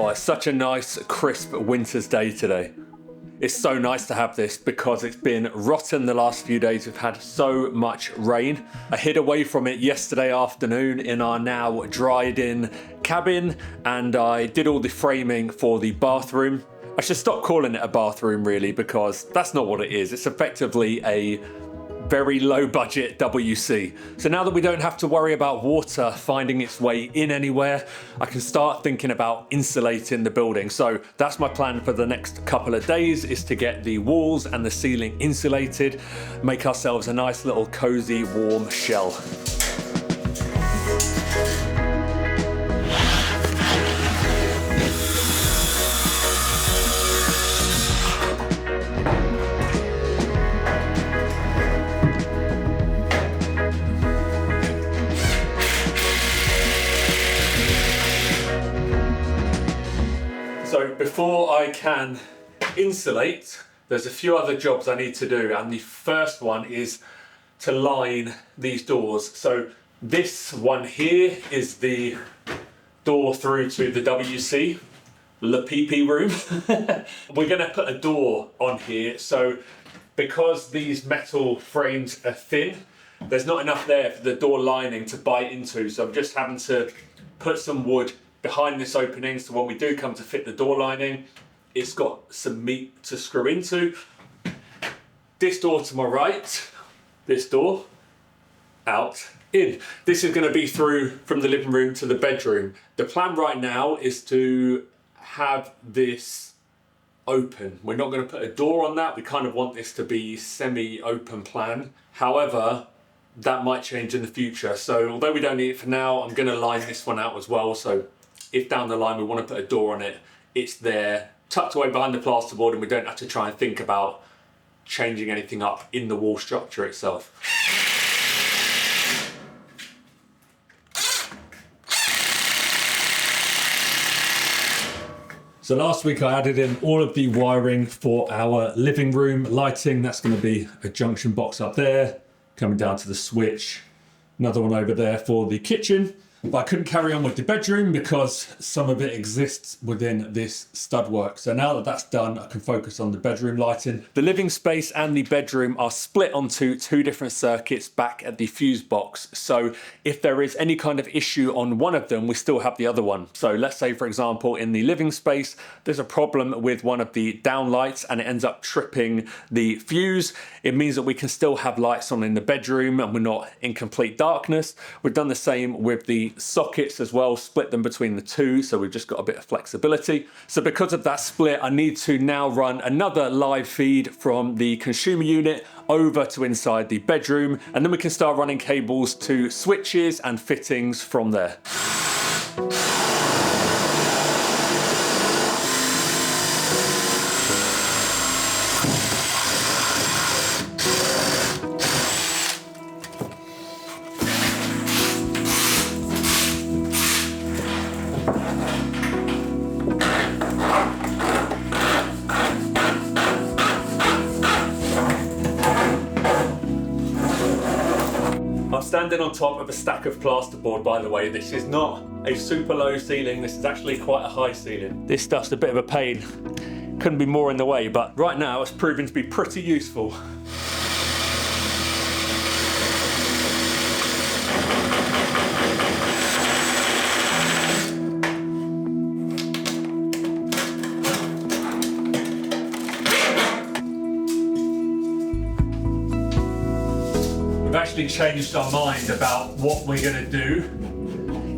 Oh, it's such a nice, crisp winter's day today. It's so nice to have this because it's been rotten the last few days. We've had so much rain. I hid away from it yesterday afternoon in our now dried in cabin, and I did all the framing for the bathroom. I should stop calling it a bathroom really, because that's not what it is. It's effectively a very low budget WC. So now that we don't have to worry about water finding its way in anywhere, I can start thinking about insulating the building. So that's my plan for the next couple of days, is to get the walls and the ceiling insulated, make ourselves a nice little cozy warm shell. So before I can insulate, there's a few other jobs I need to do, and the first one is to line these doors. So this one here is the door through to the WC, the PP room. We're gonna put a door on here, so because these metal frames are thin, there's not enough there for the door lining to bite into, so I'm just having to put some wood behind this opening, so when we do come to fit the door lining, it's got some meat to screw into. This door to my right, this door, out, in. This is going to be through from the living room to the bedroom. The plan right now is to have this open. We're not going to put a door on that. We kind of want this to be semi-open plan. However, that might change in the future. So although we don't need it for now, I'm going to line this one out as well. So if down the line we want to put a door on it, it's there, tucked away behind the plasterboard, and we don't have to try and think about changing anything up in the wall structure itself. So last week I added in all of the wiring for our living room lighting. That's going to be a junction box up there, coming down to the switch, another one over there for the kitchen. But I couldn't carry on with the bedroom because some of it exists within this stud work. So now that that's done, I can focus on the bedroom lighting. The living space and the bedroom are split onto two different circuits back at the fuse box. So if there is any kind of issue on one of them, we still have the other one. So let's say, for example, in the living space, there's a problem with one of the down lights and it ends up tripping the fuse. It means that we can still have lights on in the bedroom and we're not in complete darkness. We've done the same with the sockets as well, split them between the two, so we've just got a bit of flexibility. So because of that split, I need to now run another live feed from the consumer unit over to inside the bedroom, and then we can start running cables to switches and fittings from there. Standing on top of a stack of plasterboard, by the way. This is not a super low ceiling, this is actually quite a high ceiling. This stuff's a bit of a pain, couldn't be more in the way, but right now it's proving to be pretty useful. We've actually changed our mind about what we're going to do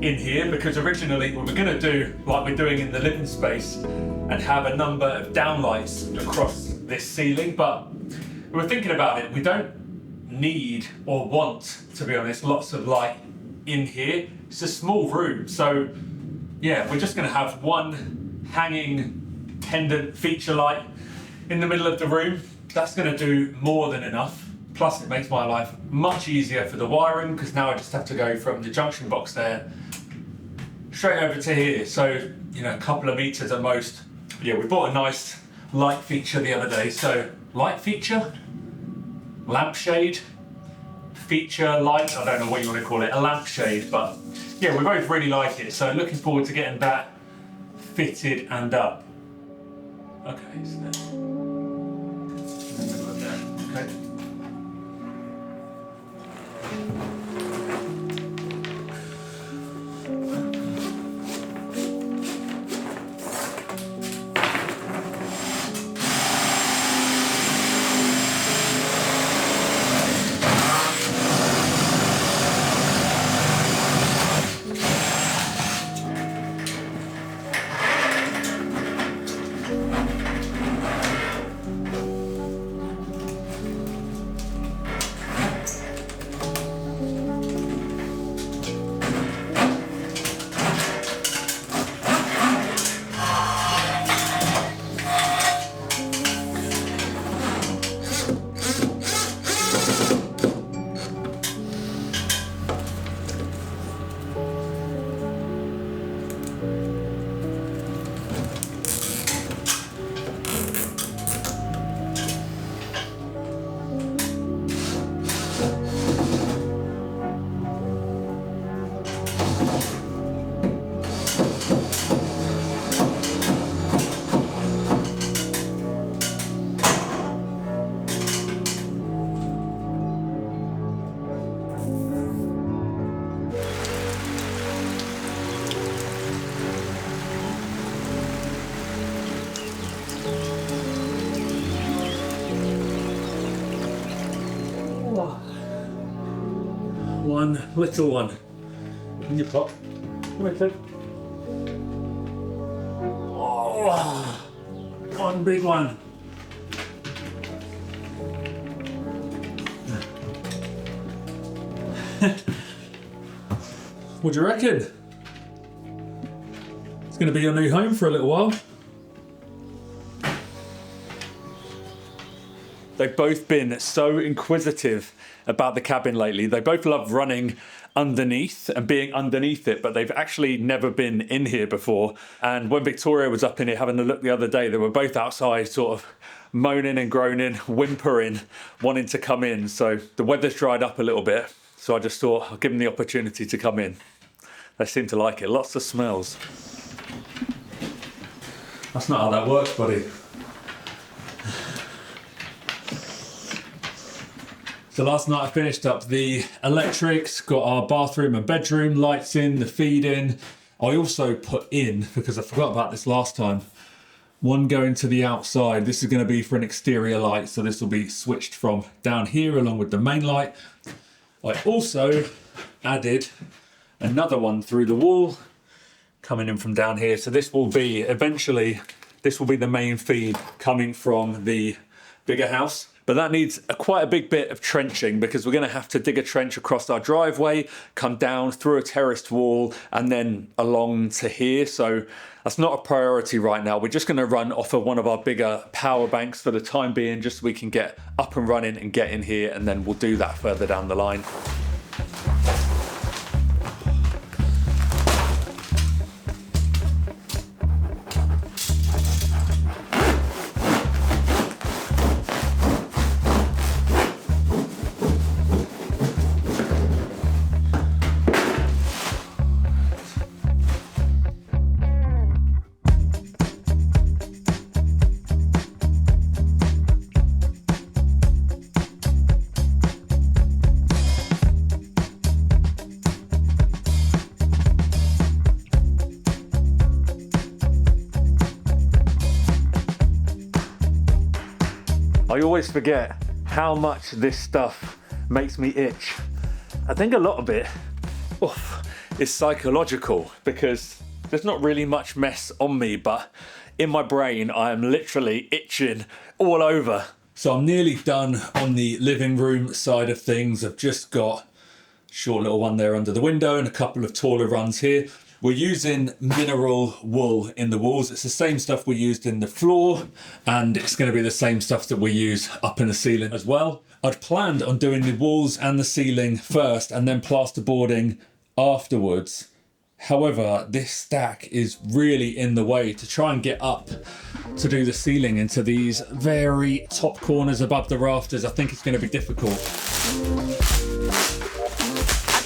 in here, because originally we were going to do like we're doing in the living space and have a number of downlights across this ceiling, but we were thinking about it. We don't need or want, to be honest, lots of light in here. It's a small room, so yeah, we're just going to have one hanging pendant feature light in the middle of the room. That's going to do more than enough. Plus it makes my life much easier for the wiring, because now I just have to go from the junction box there straight over to here. So, you know, a couple of meters at most. Yeah, we bought a nice light feature the other day. So light feature, lampshade, feature light, I don't know what you want to call it, a lampshade, but yeah, we both really like it. So looking forward to getting that fitted and up. Okay, so in the middle of there. Okay. One little one in your pot. Come here, Ted. Oh, one big one. What do you reckon? It's going to be your new home for a little while. They've both been so inquisitive about the cabin lately. They both love running underneath and being underneath it, but they've actually never been in here before. And when Victoria was up in here having a look the other day, they were both outside sort of moaning and groaning, whimpering, wanting to come in. So the weather's dried up a little bit. So I just thought I'll give them the opportunity to come in. They seem to like it. Lots of smells. That's not how that works, buddy. So last night I finished up the electrics, got our bathroom and bedroom lights in, the feed in. I also put in, because I forgot about this last time, one going to the outside. This is going to be for an exterior light, so this will be switched from down here along with the main light. I also added another one through the wall coming in from down here. So this will be, eventually, this will be the main feed coming from the bigger house. But that needs quite a big bit of trenching because we're going to have to dig a trench across our driveway, come down through a terraced wall and then along to here. So that's not a priority right now. We're just going to run off of one of our bigger power banks for the time being, just so we can get up and running and get in here, and then we'll do that further down the line. I always forget how much this stuff makes me itch. I think a lot of it is psychological because there's not really much mess on me, but in my brain I am literally itching all over. So I'm nearly done on the living room side of things. I've just got a short little one there under the window and a couple of taller runs here. We're using mineral wool in the walls. It's the same stuff we used in the floor, and it's going to be the same stuff that we use up in the ceiling as well. I'd planned on doing the walls and the ceiling first and then plasterboarding afterwards. However, this stack is really in the way. To try and get up to do the ceiling into these very top corners above the rafters, I think it's going to be difficult.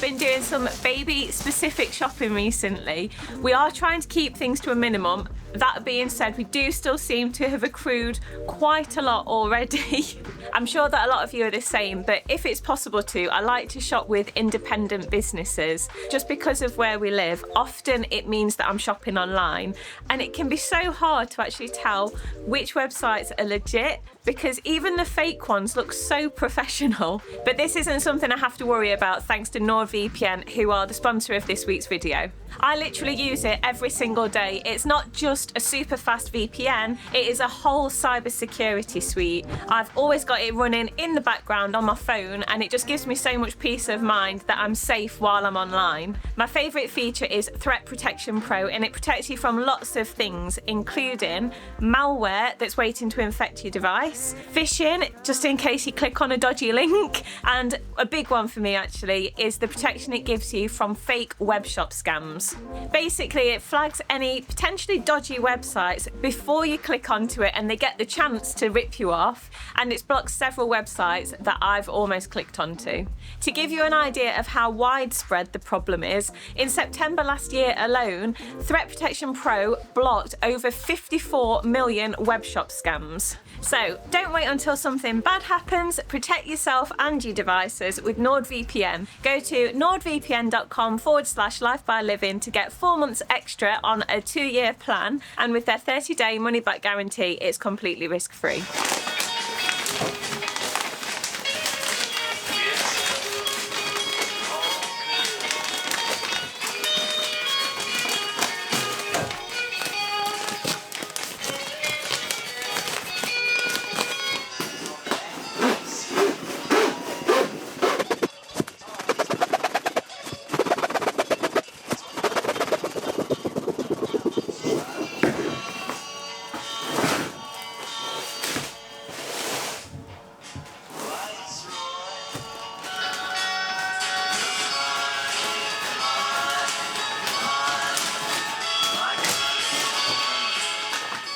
been doing some baby specific shopping recently. We are trying to keep things to a minimum. That being said, we do still seem to have accrued quite a lot already. I'm sure that a lot of you are the same, but if it's possible to, I like to shop with independent businesses. Just because of where we live, often it means that I'm shopping online, and it can be so hard to actually tell which websites are legit because even the fake ones look so professional. But this isn't something I have to worry about thanks to NordVPN, who are the sponsor of this week's video. I literally use it every single day. It's not just a super fast VPN, it is a whole cybersecurity suite. I've always got it running in the background on my phone, and it just gives me so much peace of mind that I'm safe while I'm online. My favourite feature is Threat Protection Pro, and it protects you from lots of things, including malware that's waiting to infect your device, phishing, just in case you click on a dodgy link, and a big one for me actually is the protection it gives you from fake web shop scams. Basically, it flags any potentially dodgy websites before you click onto it and they get the chance to rip you off, and it's blocked several websites that I've almost clicked onto. To give you an idea of how widespread the problem is, in September last year alone, Threat Protection Pro blocked over 54 million web shop scams. So don't wait until something bad happens. Protect yourself and your devices with NordVPN. Go to nordvpn.com/lifebyliving to get 4 months extra on a 2-year plan, and with their 30-day money-back guarantee, it's completely risk-free.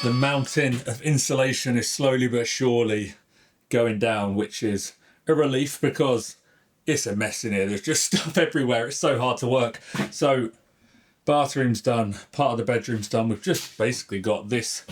The mountain of insulation is slowly but surely going down, which is a relief because it's a mess in here. There's just stuff everywhere. It's so hard to work. So bathroom's done, part of the bedroom's done. We've just basically got this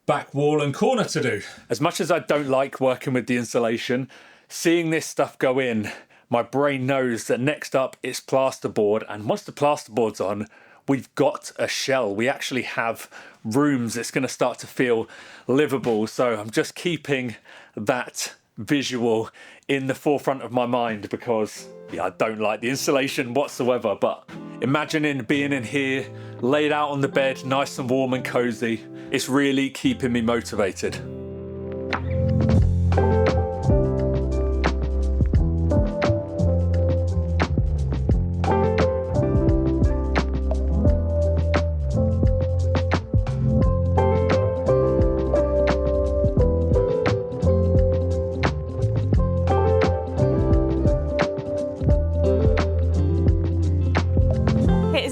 back wall and corner to do. As much as I don't like working with the insulation, seeing this stuff go in, my brain knows that next up it's plasterboard, and once the plasterboard's on, we've got a shell. We actually have rooms. It's going to start to feel livable. So I'm just keeping that visual in the forefront of my mind because, yeah, I don't like the insulation whatsoever. But imagining being in here, laid out on the bed, nice and warm and cozy, it's really keeping me motivated.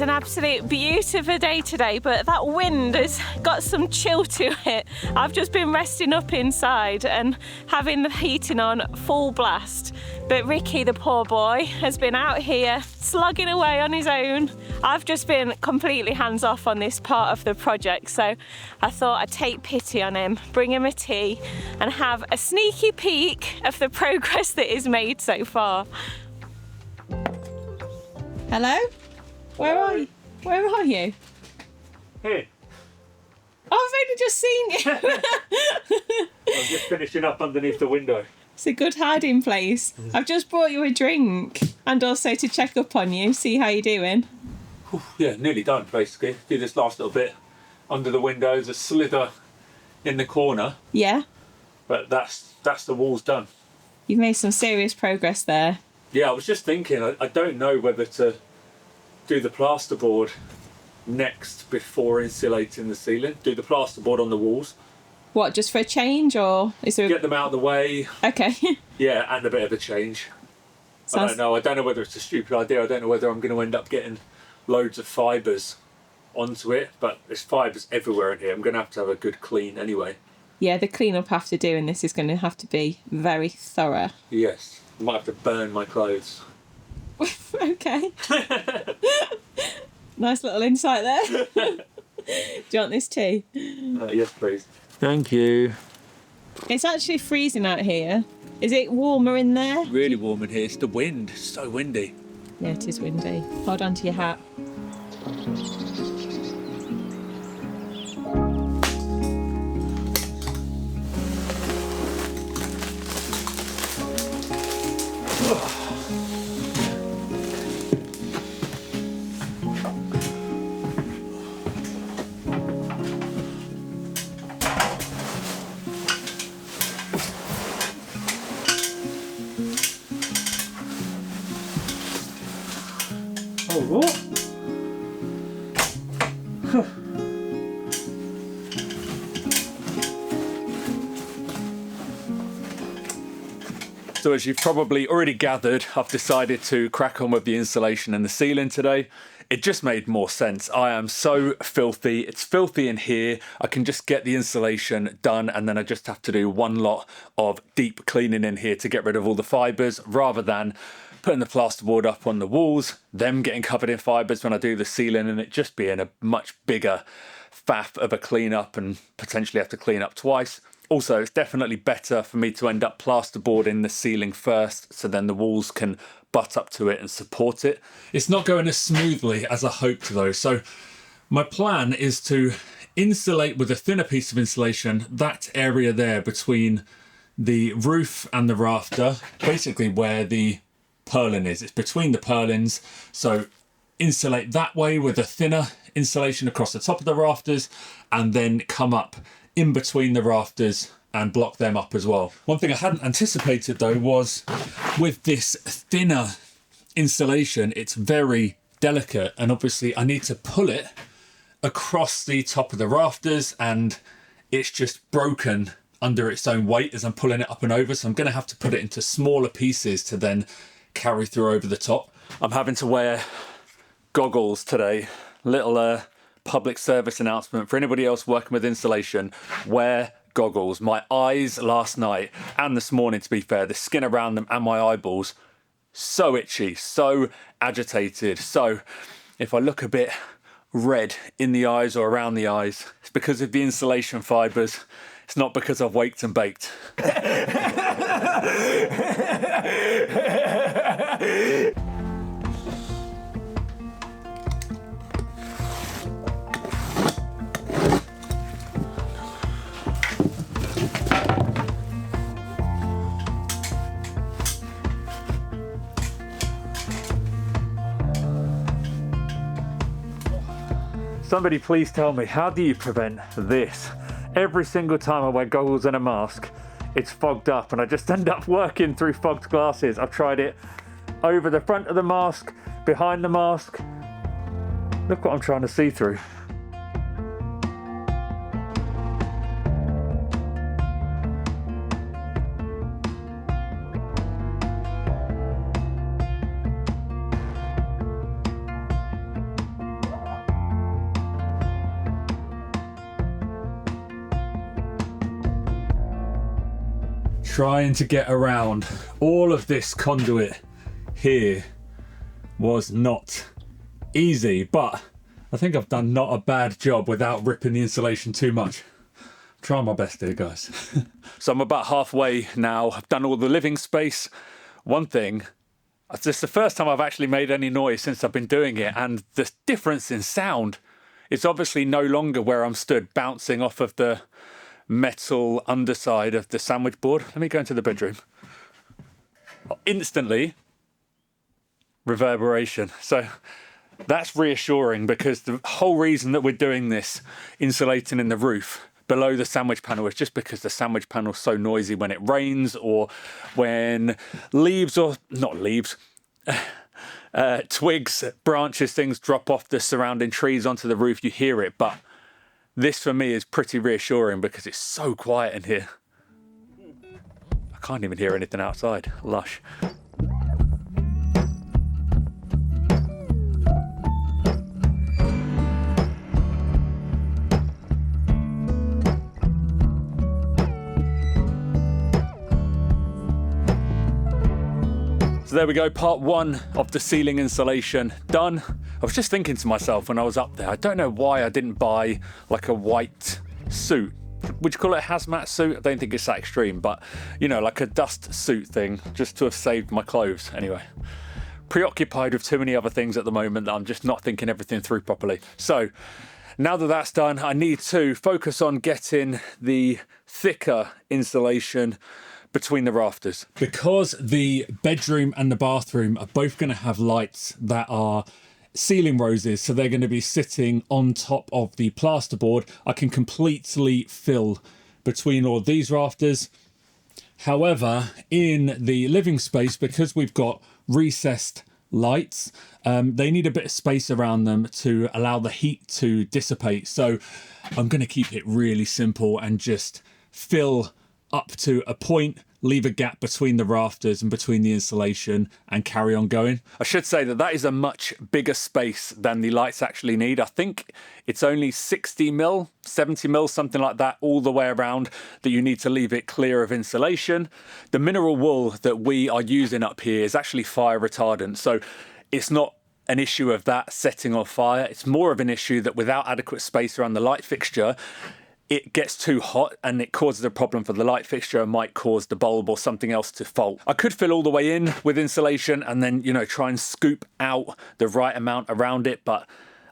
Absolute beauty of a day today, but that wind has got some chill to it. I've just been resting up inside and having the heating on full blast, but Ricky, the poor boy, has been out here slugging away on his own. I've just been completely hands off on this part of the project, so I thought I'd take pity on him, bring him a tea and have a sneaky peek of the progress that is made so far. Hello? Where are you? Where are you? Here. Oh, I've only just seen you. I'm just finishing up underneath the window. It's a good hiding place. I've just brought you a drink and also to check up on you, see how you're doing. Yeah, nearly done basically. Do this last little bit under the windows, a slither in the corner. Yeah. But that's the walls done. You've made some serious progress there. Yeah, I was just thinking, I don't know whether to do the plasterboard next before insulating the ceiling. Do the plasterboard on the walls. What, just for a change, or is there? Get them out of the way. Okay. Yeah, and a bit of a change. I don't know. I don't know whether it's a stupid idea. I don't know whether I'm going to end up getting loads of fibres onto it, but there's fibres everywhere in here. I'm going to have a good clean anyway. Yeah, the clean-up after doing this is going to have to be very thorough. Yes. I might have to burn my clothes. Okay. Nice little insight there. Do you want this tea? Yes, please. Thank you. It's actually freezing out here. Is it warmer in there? Really warm in here. It's the wind. It's so windy. Yeah, it is windy. Hold on to your hat. Oh, what? So as you've probably already gathered, I've decided to crack on with the insulation and the ceiling today. It just made more sense. I am so filthy. It's filthy in here. I can just get the insulation done and then I just have to do one lot of deep cleaning in here to get rid of all the fibres rather than putting the plasterboard up on the walls, them getting covered in fibres when I do the ceiling and it just being a much bigger faff of a clean up and potentially have to clean up twice. Also, it's definitely better for me to end up plasterboarding the ceiling first so then the walls can butt up to it and support it. It's not going as smoothly as I hoped though. So my plan is to insulate with a thinner piece of insulation that area there between the roof and the rafter, basically where the purlin is. It's between the purlins. So insulate that way with a thinner insulation across the top of the rafters and then come up in between the rafters and block them up as well. One thing I hadn't anticipated though was with this thinner insulation, it's very delicate and obviously I need to pull it across the top of the rafters and it's just broken under its own weight as I'm pulling it up and over. So I'm going to have to put it into smaller pieces to then carry through over the top. I'm having to wear goggles today. Little public service announcement for anybody else working with insulation. Wear goggles. My eyes last night and this morning, to be fair, the skin around them and my eyeballs, so itchy, so agitated. So if I look a bit red in the eyes or around the eyes, it's because of the insulation fibres. It's not because I've waked and baked. Somebody please tell me, how do you prevent this? Every single time I wear goggles and a mask, it's fogged up and I just end up working through fogged glasses. I've tried it over the front of the mask, behind the mask. Look what I'm trying to see through. Trying to get around all of this conduit here was not easy, but I think I've done not a bad job without ripping the insulation too much. Trying my best here, guys. So I'm about halfway now. I've done all the living space. One thing, this is the first time I've actually made any noise since I've been doing it, and the difference in sound, it's obviously no longer where I'm stood bouncing off of the metal underside of the sandwich board. Let me go into the bedroom. Instantly reverberation. So that's reassuring because the whole reason that we're doing this insulating in the roof below the sandwich panel is just because the sandwich panel is so noisy when it rains or when leaves or not leaves twigs, branches, things drop off the surrounding trees onto the roof. You hear it, but this for me is pretty reassuring because it's so quiet in here. I can't even hear anything outside. Lush. So So there we go, part 1 of the ceiling insulation done. I was just thinking to myself when I was up there, I don't know why I didn't buy like a white suit. Would you call it a hazmat suit? I don't think it's that extreme, but you know, like a dust suit thing, just to have saved my clothes. Anyway, preoccupied with too many other things at the moment that I'm just not thinking everything through properly. So now that that's done, I need to focus on getting the thicker insulation between the rafters. Because the bedroom and the bathroom are both going to have lights that are ceiling roses, so they're going to be sitting on top of the plasterboard, I can completely fill between all these rafters. However, in the living space, because we've got recessed lights, they need a bit of space around them to allow the heat to dissipate. So I'm going to keep it really simple and just fill up to a point, leave a gap between the rafters and between the insulation, and carry on going. I should say that that is a much bigger space than the lights actually need. I think it's only 60 mil, 70 mil, something like that, all the way around, that you need to leave it clear of insulation. The mineral wool that we are using up here is actually fire retardant, so it's not an issue of that setting on fire. It's more of an issue that without adequate space around the light fixture, it gets too hot and it causes a problem for the light fixture and might cause the bulb or something else to fault. I could fill all the way in with insulation and then, you know, try and scoop out the right amount around it, but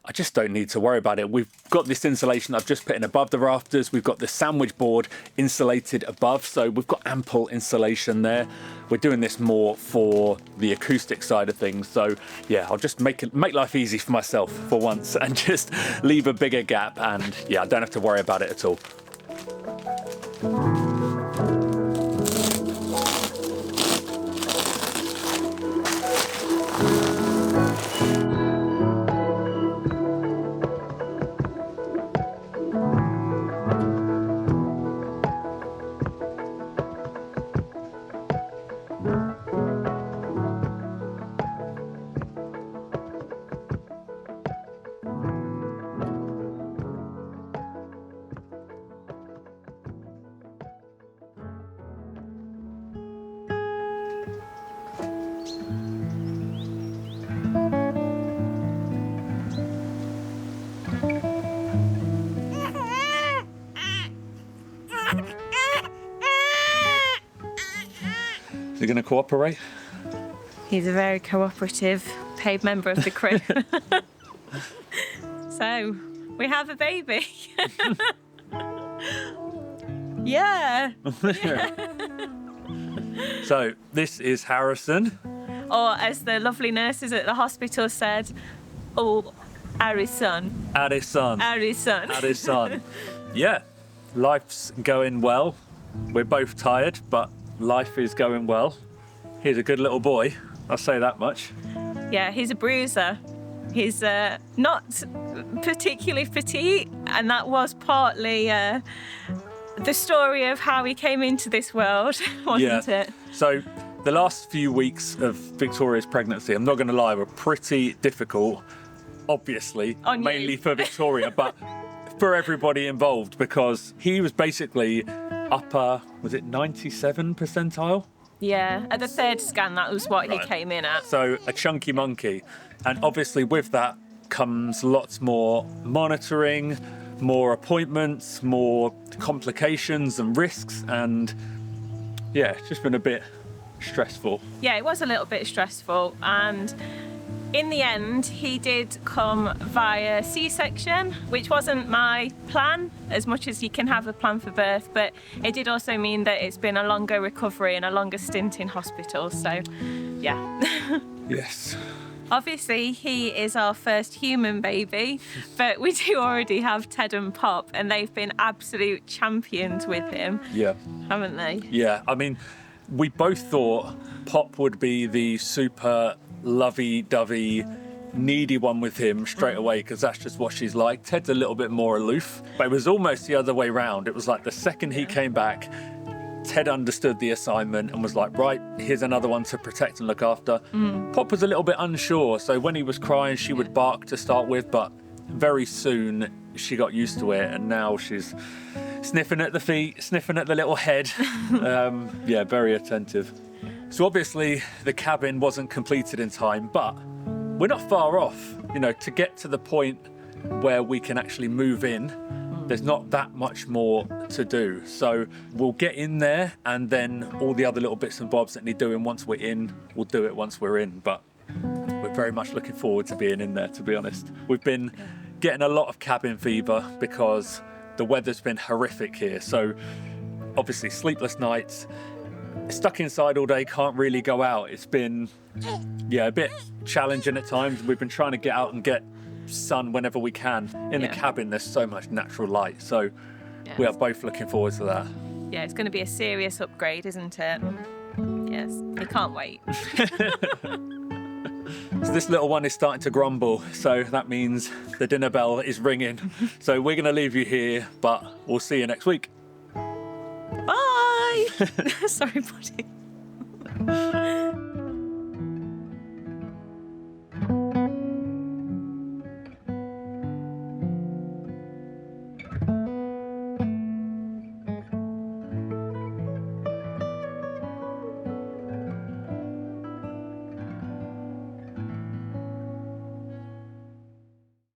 I just don't need to worry about it. We've got this insulation I've just put in above the rafters. We've got the sandwich board insulated above, so we've got ample insulation there. We're doing this more for the acoustic side of things. So yeah, I'll just make life easy for myself for once and just leave a bigger gap, and yeah, I don't have to worry about it at all. Is he going to cooperate? He's a very cooperative paid member of the crew. So, we have a baby. Yeah. So, this is Harrison. Or as the lovely nurses at the hospital said, oh, Harrison. Harrison. Harrison. Harrison. Yeah, life's going well. We're both tired, but life is going well. He's a good little boy, I'll say that much. Yeah, he's a bruiser. He's not particularly petite, and that was partly the story of how he came into this world, wasn't it? So the last few weeks of Victoria's pregnancy, I'm not going to lie, were pretty difficult, obviously, mainly for Victoria, but for everybody involved, because he was basically upper, was it 97 percentile? Yeah, at the third scan, that was what he came in at. So a chunky monkey. And obviously with that comes lots more monitoring, more appointments, more complications and risks. And yeah, it's just been a bit stressful. Yeah, it was a little bit stressful. And in the end, he did come via C-section, which wasn't my plan, as much as you can have a plan for birth, but it did also mean that it's been a longer recovery and a longer stint in hospital, so yeah. Yes. Obviously, he is our first human baby, but we do already have Ted and Pop, and they've been absolute champions with him, haven't they? Yeah, I mean, we both thought Pop would be the super lovey-dovey, needy one with him straight away, because that's just what she's like. Ted's a little bit more aloof, but it was almost the other way round. It was like the second he came back, Ted understood the assignment and was like, right, here's another one to protect and look after. Pop was a little bit unsure, so when he was crying, she would bark to start with, but very soon she got used to it, and now she's sniffing at the feet, sniffing at the little head. Yeah, very attentive. So obviously the cabin wasn't completed in time, but we're not far off. You know, to get to the point where we can actually move in, there's not that much more to do. So we'll get in there, and then all the other little bits and bobs that need doing once we're in, we'll do it once we're in. But we're very much looking forward to being in there, to be honest. We've been getting a lot of cabin fever because the weather's been horrific here. So obviously sleepless nights, stuck inside all day, can't really go out. It's been, a bit challenging at times. We've been trying to get out and get sun whenever we can. In the cabin, there's so much natural light. So we are both looking forward to that. Yeah, it's going to be a serious upgrade, isn't it? Yes, we can't wait. So this little one is starting to grumble. So that means the dinner bell is ringing. So we're going to leave you here, but we'll see you next week. Bye! Sorry, buddy.